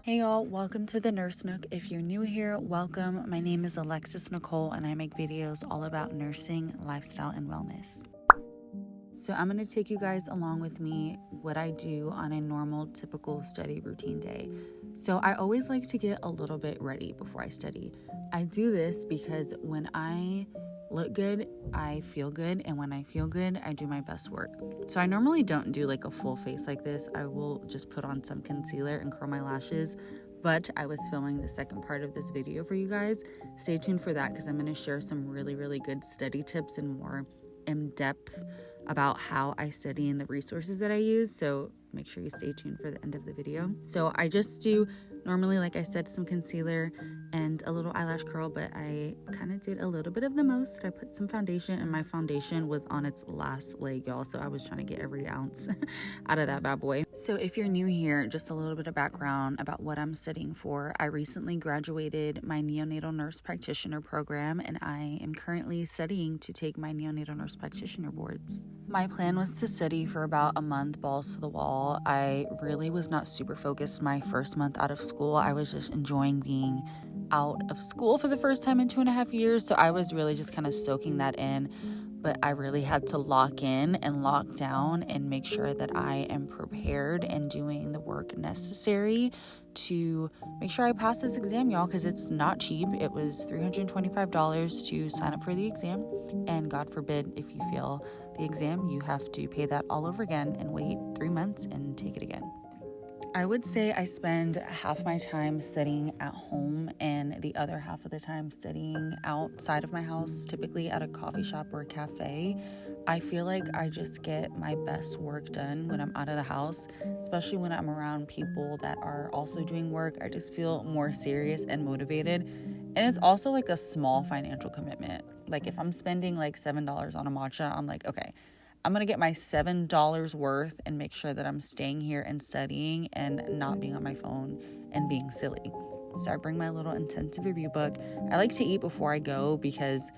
Hey y'all, welcome to the Nurse Nook. If you're new here, welcome. My name is Alexis Nicole and I make videos all about nursing, lifestyle, and wellness. So I'm going to take you guys along with me what I do on a normal, typical study routine day. So I always like to get a little bit ready before I study. I do this because when I look good, I feel good, and when I feel good, I do my best work. So I normally don't do like a full face like this. I will just put on some concealer and curl my lashes, but I was filming the second part of this video for you guys. Stay tuned for that because I'm going to share some really good study tips and more in depth about how I study and the resources that I use. So make sure you stay tuned for the end of the video. So I just do normally, like I said, some concealer and a little eyelash curl, but I kind of did a little bit of the most. I put some foundation, and my foundation was on its last leg, y'all. So I was trying to get every ounce out of that bad boy. So if you're new here, just a little bit of background about what I'm studying for. I recently graduated my Neonatal Nurse Practitioner program, and I am currently studying to take my Neonatal Nurse Practitioner boards. My plan was to study for about a month, balls to the wall. I really was not super focused my first month out of school. I was just enjoying being out of school for the first time in 2.5 years. So I was really just kind of soaking that in. But I really had to lock in and lock down and make sure that I am prepared and doing the work necessary to make sure I pass this exam, y'all, because it's not cheap. It was $325 to sign up for the exam. And God forbid, if you fail the exam, you have to pay that all over again and wait 3 months and take it again. I would say I spend half my time studying at home and the other half of the time studying outside of my house, typically at a coffee shop or a cafe. I feel like I just get my best work done when I'm out of the house, especially when I'm around people that are also doing work. I just feel more serious and motivated. And it's also like a small financial commitment. Like if I'm spending like $7 on a matcha, I'm like, okay, I'm going to get my $7 worth and make sure that I'm staying here and studying and not being on my phone and being silly. So I bring my little intensive review book. I like to eat before I go because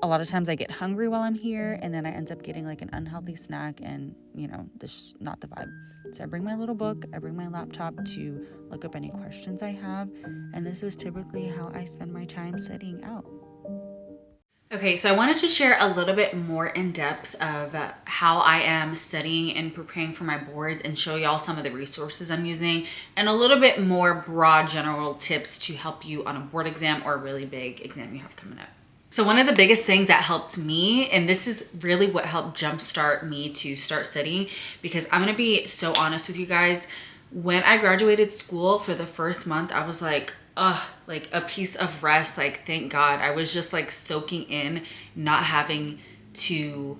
a lot of times I get hungry while I'm here and then I end up getting like an unhealthy snack and, this is not the vibe. So I bring my little book, I bring my laptop to look up any questions I have, and this is typically how I spend my time studying out. Okay, so I wanted to share a little bit more in depth of how I am studying and preparing for my boards and show y'all some of the resources I'm using and a little bit more broad general tips to help you on a board exam or a really big exam you have coming up. So one of the biggest things that helped me, and this is really what helped jumpstart me to start studying, because I'm gonna be so honest with you guys, when I graduated school for the first month, I was like a piece of rest. Like, thank God. I was just like soaking in, not having to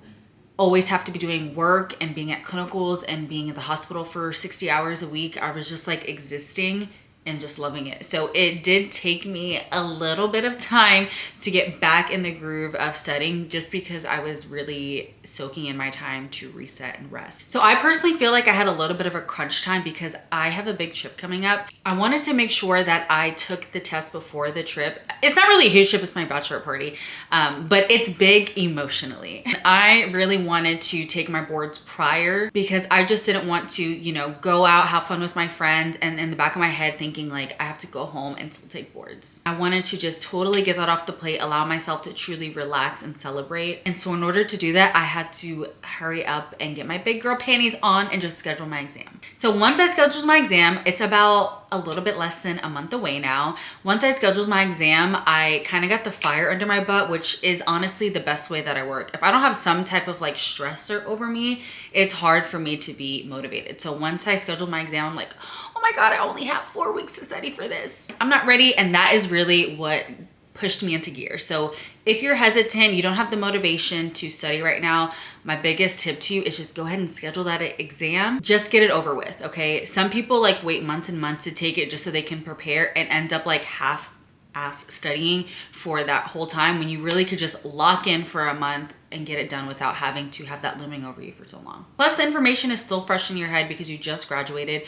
always have to be doing work and being at clinicals and being in the hospital for 60 hours a week. I was just like existing and just loving it. So it did take me a little bit of time to get back in the groove of studying, just because I was really soaking in my time to reset and rest. So I personally feel like I had a little bit of a crunch time because I have a big trip coming up. I wanted to make sure that I took the test before the trip. It's not really a huge trip, it's my bachelor party, but it's big emotionally. And I really wanted to take my boards prior because I just didn't want to, go out, have fun with my friends, and in the back of my head thinking like I have to go home and still take boards. I wanted to just totally get that off the plate, allow myself to truly relax and celebrate. And so in order to do that, I had to hurry up and get my big girl panties on and just schedule my exam. So once I scheduled my exam, it's about a little bit less than a month away now. Once I scheduled my exam, I kind of got the fire under my butt, which is honestly the best way that I work. If I don't have some type of like stressor over me, it's hard for me to be motivated. So once I scheduled my exam, I'm like, oh my God, I only have 4 weeks to study for this. I'm not ready. And that is really what pushed me into gear. So if you're hesitant, you don't have the motivation to study right now, my biggest tip to you is just go ahead and schedule that exam. Just get it over with, okay? Some people like wait months and months to take it just so they can prepare and end up like half-ass studying for that whole time when you really could just lock in for a month and get it done without having to have that looming over you for so long. Plus the information is still fresh in your head because you just graduated.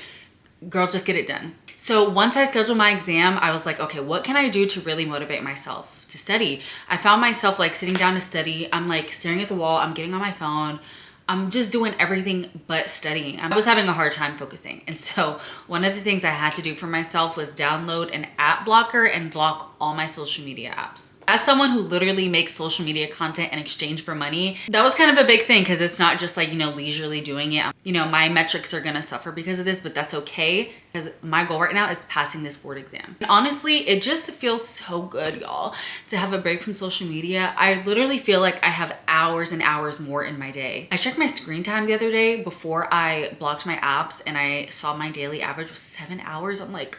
Girl, just get it done. So once I scheduled my exam, I was like, okay, what can I do to really motivate myself to study? I found myself like sitting down to study. I'm like staring at the wall. I'm getting on my phone. I'm just doing everything but studying. I was having a hard time focusing. And so one of the things I had to do for myself was download an app blocker and block all my social media apps. As someone who literally makes social media content in exchange for money, that was kind of a big thing because it's not just like, you know, leisurely doing it. You know, my metrics are gonna suffer because of this, but that's okay because my goal right now is passing this board exam. And honestly, it just feels so good, y'all, to have a break from social media. I literally feel like I have hours and hours more in my day. I checked my screen time the other day before I blocked my apps and I saw my daily average was 7 hours. I'm like,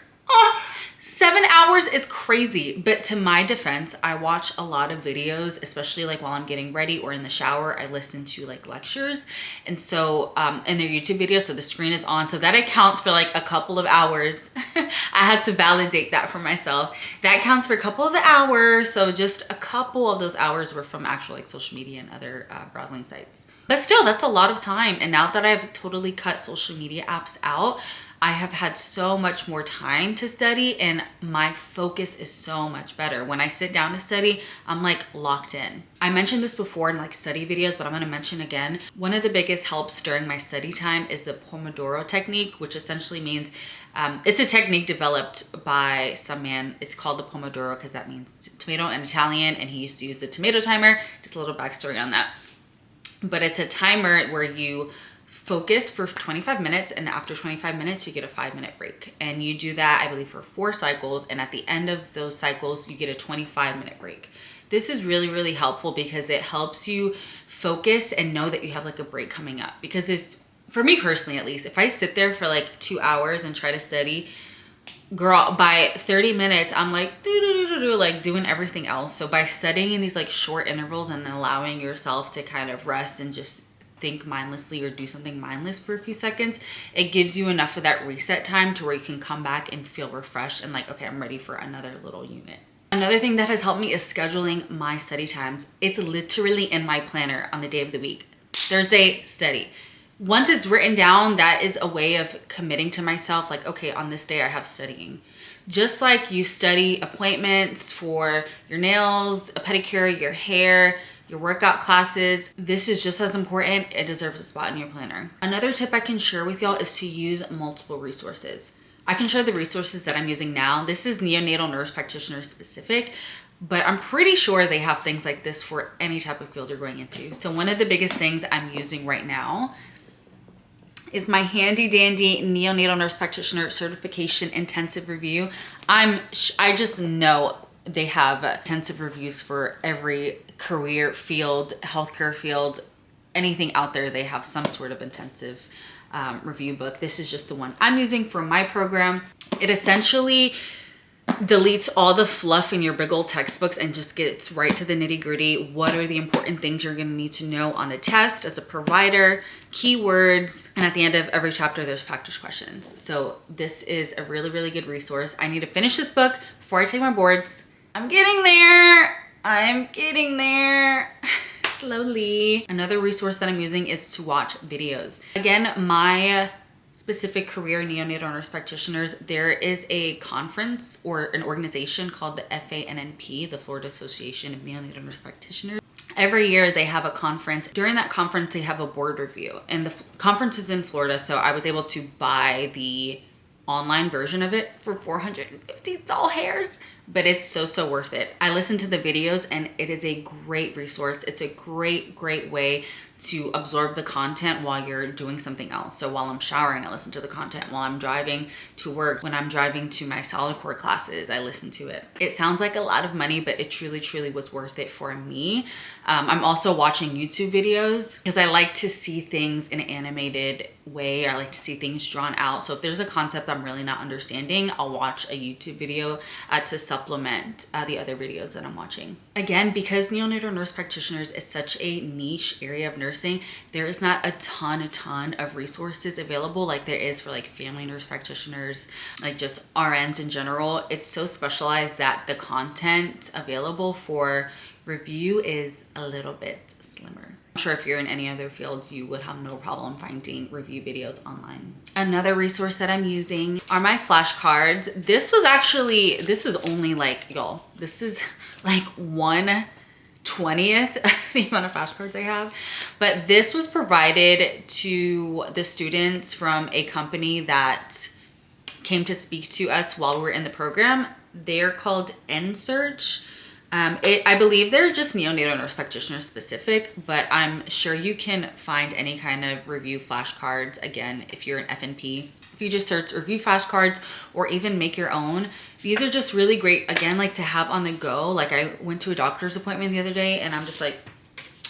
7 hours is crazy. But to my defense, I watch a lot of videos, especially like while I'm getting ready or in the shower. I listen to like lectures. And so, and their YouTube videos, so the screen is on. So that accounts for like a couple of hours. I had to validate that for myself. That counts for a couple of the hours. So just a couple of those hours were from actual like social media and other browsing sites. But still, that's a lot of time. And now that I've totally cut social media apps out, I have had so much more time to study and my focus is so much better. When I sit down to study, I'm like locked in. I mentioned this before in like study videos, but I'm gonna mention again. One of the biggest helps during my study time is the Pomodoro technique, which essentially means it's a technique developed by some man. It's called the Pomodoro because that means tomato in Italian, and he used to use the tomato timer. Just a little backstory on that. But it's a timer where you focus for 25 minutes and after 25 minutes you get a 5-minute break, and you do that I believe for 4 cycles, and at the end of those cycles you get a 25-minute break. This is really helpful because it helps you focus and know that you have like a break coming up. Because if, for me personally at least, if I sit there for like 2 hours and try to study, girl, by 30 minutes I'm like like doing everything else. So by studying in these like short intervals and allowing yourself to kind of rest and just think mindlessly or do something mindless for a few seconds, it gives you enough of that reset time to where you can come back and feel refreshed and like, okay, I'm ready for another little unit. Another thing that has helped me is scheduling my study times. It's literally in my planner on the day of the week. Thursday, study. Once it's written down, that is a way of committing to myself, like, okay, on this day I have studying. Just like you study appointments for your nails, a pedicure, your hair, your workout classes, this is just as important. It deserves a spot in your planner. Another tip I can share with y'all is to use multiple resources. I can share the resources that I'm using now. This is neonatal nurse practitioner specific, but I'm pretty sure they have things like this for any type of field you're going into. So one of the biggest things I'm using right now is my handy dandy neonatal nurse practitioner certification intensive review. I just know they have intensive reviews for every career field, healthcare field, anything out there. They have some sort of intensive review book. This is just the one I'm using for my program. It essentially deletes all the fluff in your big old textbooks and just gets right to the nitty gritty. What are the important things you're gonna need to know on the test as a provider, keywords, and at the end of every chapter, there's practice questions. So this is a really good resource. I need to finish this book before I take my boards. I'm getting there. I'm getting there. Slowly. Another resource that I'm using is to watch videos. Again, my specific career, neonatal nurse practitioners, there is a conference or an organization called the FANNP, the Florida Association of Neonatal Nurse Practitioners. Every year they have a conference. During that conference, they have a board review, and the conference is in Florida. So I was able to buy the online version of it for $450, but it's so worth it. I listened to the videos and it is a great resource. It's a great way to absorb the content while you're doing something else. So while I'm showering, I listen to the content. While I'm driving to work, when I'm driving to my solid core classes, I listen to it. It sounds like a lot of money, but it truly was worth it for me. I'm also watching YouTube videos because I like to see things in an animated way. I like to see things drawn out. So if there's a concept I'm really not understanding, I'll watch a YouTube video to supplement the other videos that I'm watching. Again, because neonatal nurse practitioners is such a niche area of nursing, there is not a ton of resources available like there is for like family nurse practitioners, like just RNs in general. It's so specialized that the content available for review is a little bit slimmer. I'm sure if you're in any other field, you would have no problem finding review videos online. Another resource that I'm using are my flashcards. This is only like, y'all, this is like one 20th the amount of flashcards I have. But this was provided to the students from a company that came to speak to us while we were in the program. They're called NSearch. I believe they're just neonatal nurse practitioner specific, but I'm sure you can find any kind of review flashcards. Again, if you're an FNP, if you just search review flashcards or even make your own, these are just really great, again, like to have on the go. Like I went to a doctor's appointment the other day and I'm just like,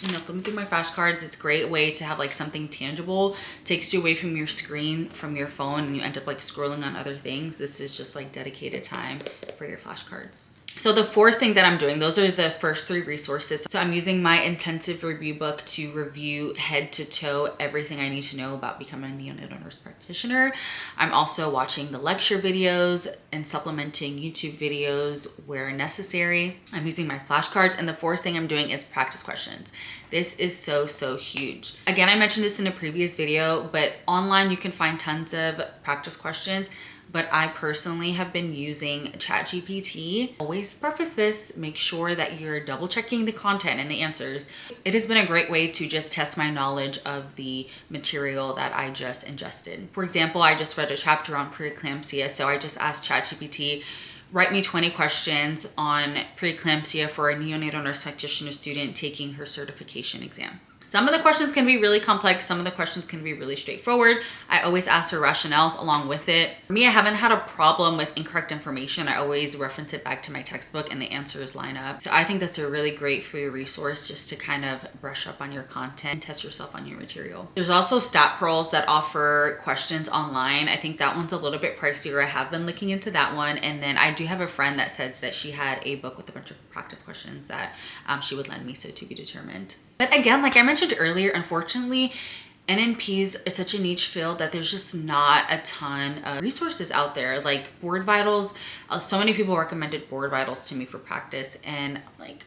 you know, flipping through my flashcards. It's a great way to have like something tangible, takes you away from your screen, from your phone, and you end up like scrolling on other things. This is just like dedicated time for your flashcards. So the fourth thing that I'm doing, those are the first 3 resources. So I'm using my intensive review book to review head to toe everything I need to know about becoming a neonatal nurse practitioner. I'm also watching the lecture videos and supplementing YouTube videos where necessary. I'm using my flashcards. And the fourth thing I'm doing is practice questions. This is so huge. Again, I mentioned this in a previous video, but online you can find tons of practice questions. But I personally have been using ChatGPT. Always preface this, make sure that you're double checking the content and the answers. It has been a great way to just test my knowledge of the material that I just ingested. For example, I just read a chapter on preeclampsia, so I just asked ChatGPT, write me 20 questions on preeclampsia for a neonatal nurse practitioner student taking her certification exam. Some of the questions can be really complex. Some of the questions can be really straightforward. I always ask for rationales along with it. For me, I haven't had a problem with incorrect information. I always reference it back to my textbook and the answers line up. So I think that's a really great free resource just to kind of brush up on your content, test yourself on your material. There's also Stat Pearls that offer questions online. I think that one's a little bit pricier. I have been looking into that one. And then I do have a friend that says that she had a book with a bunch of practice questions that she would lend me, so to be determined. But again, like I mentioned earlier, unfortunately, NNPs is such a niche field that there's just not a ton of resources out there. Like Board Vitals, so many people recommended Board Vitals to me for practice, and I'm like,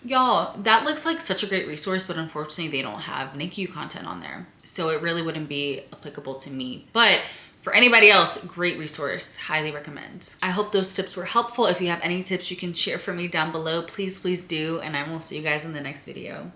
y'all, that looks like such a great resource, but unfortunately they don't have NICU content on there. So it really wouldn't be applicable to me. But for anybody else, great resource, highly recommend. I hope those tips were helpful. If you have any tips you can share for me down below, please do. And I will see you guys in the next video.